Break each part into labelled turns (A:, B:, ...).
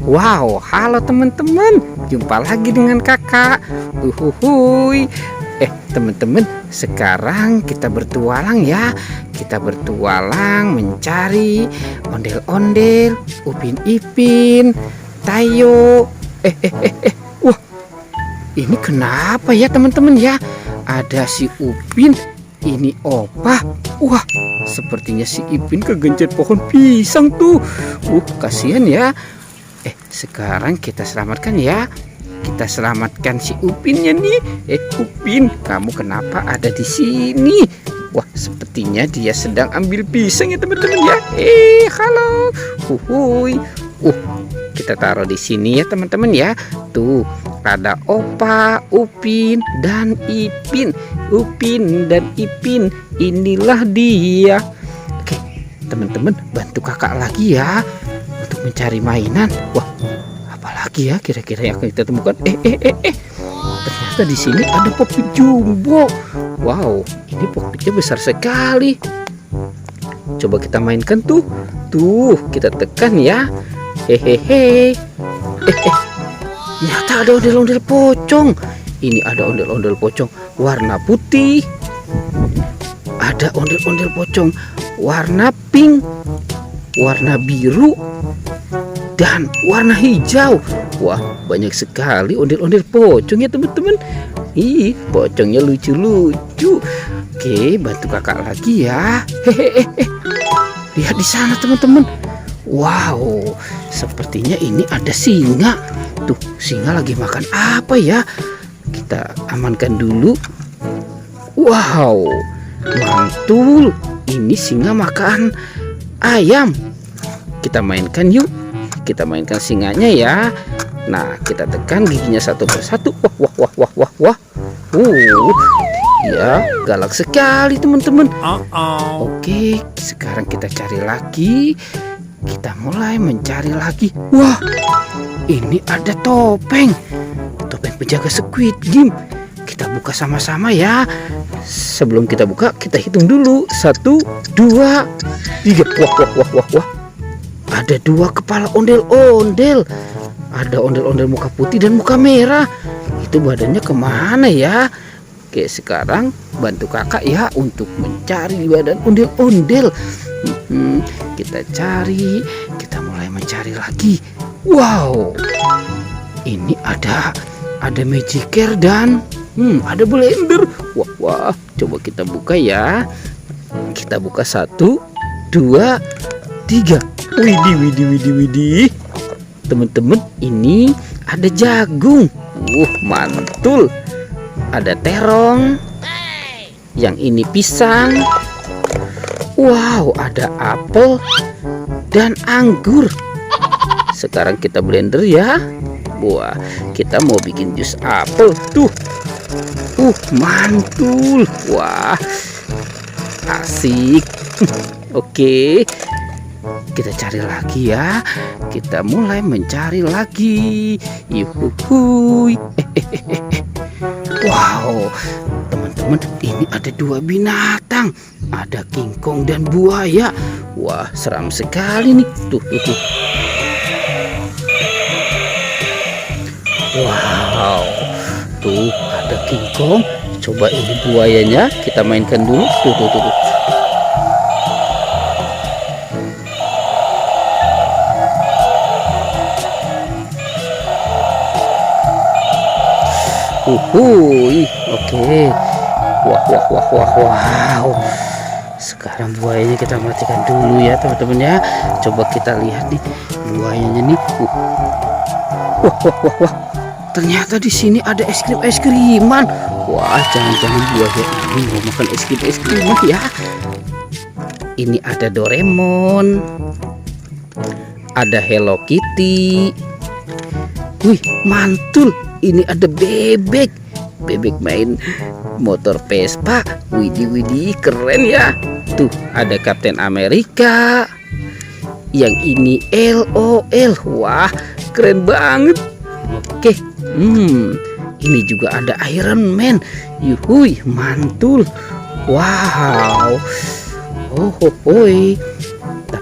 A: Wow, halo teman-teman, jumpa lagi dengan kakak. Uhuhui. Teman-teman, sekarang kita bertualang ya. Kita bertualang mencari ondel-ondel, Upin Ipin, Tayo. Wah, ini kenapa ya teman-teman ya? Ada si Upin, ini Opa. Wah, sepertinya si Ipin kegencet pohon pisang tuh. Kasihan ya. Sekarang kita selamatkan ya. Kita selamatkan si Upinnya nih. Upin, kamu kenapa ada di sini? Wah, sepertinya dia sedang ambil pisang ya teman-teman ya. Halo. Huhuy. Kita taruh di sini ya teman-teman ya. Tuh, ada Opa, Upin, dan Ipin. Upin dan Ipin, inilah dia. Oke, teman-teman, bantu kakak lagi ya untuk mencari mainan. Wah, apalagi ya kira-kira yang akan kita temukan? Ternyata di sini ada popit jumbo. Wow, ini popitnya besar sekali. Coba kita mainkan tuh. Tuh, kita tekan ya. Ternyata ada ondel-ondel pocong. Ini ada ondel-ondel pocong warna putih. Ada ondel-ondel pocong warna pink, warna biru, dan warna hijau. Wah, banyak sekali ondel-ondel pocong ya teman-teman. Pocongnya lucu-lucu. Oke, bantu kakak lagi ya. Lihat di sana teman-teman. Wow, sepertinya ini ada singa. Tuh, singa lagi makan apa ya? Kita amankan dulu. Wow, mantul. Ini singa makan ayam. Kita mainkan yuk. Kita mainkan singanya ya. Nah, kita tekan giginya satu persatu. Wah. Ya, galak sekali teman-teman. Oke, sekarang kita cari lagi. Kita mulai mencari lagi. Wah, ini ada topeng. Topeng penjaga Squid Game. Kita buka sama-sama ya. Sebelum kita buka, kita hitung dulu. 1, 2, 3. Wah. Ada 2 kepala ondel-ondel. Ada ondel-ondel muka putih dan muka merah. Itu badannya kemana ya? Oke, sekarang bantu kakak ya untuk mencari badan ondel-ondel. Kita cari. Kita mulai mencari lagi. Wow, ini ada Magikarp dan ada blender. Wah, coba kita buka ya. Kita buka 1, 2, 3. Widih. Teman-teman, ini ada jagung. Mantul. Ada terong. Yang ini pisang. Wow, ada apel dan anggur. Sekarang kita blender ya. Wah, kita mau bikin jus apel tuh. Mantul. Wah, asik. Oke, kita cari lagi ya. Kita mulai mencari lagi. Yuhuhuy. Wow, teman-teman, ini ada 2 binatang. Ada King Kong dan buaya. Wah, seram sekali nih. Tuh. Wow, tuh ada King Kong. Coba ini buayanya kita mainkan dulu. Tuh. Oke. Wow. Sekarang buayanya kita matikan dulu ya teman-teman ya. Coba kita lihat nih buayanya nih. Wah. Ternyata di sini ada es kriman. Wah, jangan-jangan buaya ini mau makan es kriman ya. Ini ada Doraemon. Ada Hello Kitty. Wih, mantul. Ini ada bebek main motor Vespa. Widih, keren ya. Tuh, ada Kapten Amerika. Yang ini LOL. Wah, keren banget. Oke, ini juga ada Iron Man. Yuhui, mantul. Wow.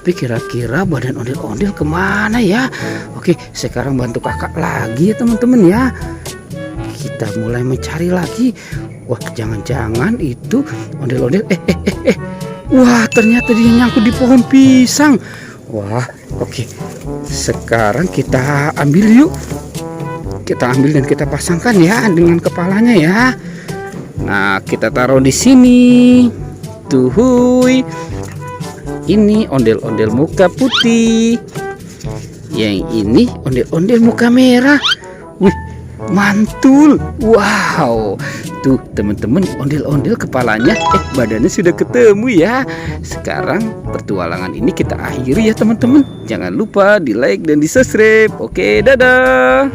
A: Tapi kira-kira badan ondel-ondel kemana ya? Oke, sekarang bantu kakak lagi ya teman-teman ya. Kita mulai mencari lagi. Wah, jangan-jangan itu ondel-ondel. Wah, ternyata dia nyangkut di pohon pisang. Wah, oke. Sekarang kita ambil yuk. Kita ambil dan kita pasangkan ya dengan kepalanya ya. Nah, kita taruh di sini. Tuhuy. Ini ondel-ondel muka putih. Yang ini ondel-ondel muka merah. Wih, mantul. Wow. Tuh teman-teman, ondel-ondel kepalanya badannya sudah ketemu ya. Sekarang petualangan ini kita akhiri ya teman-teman. Jangan lupa di like dan di subscribe. Oke, dadah.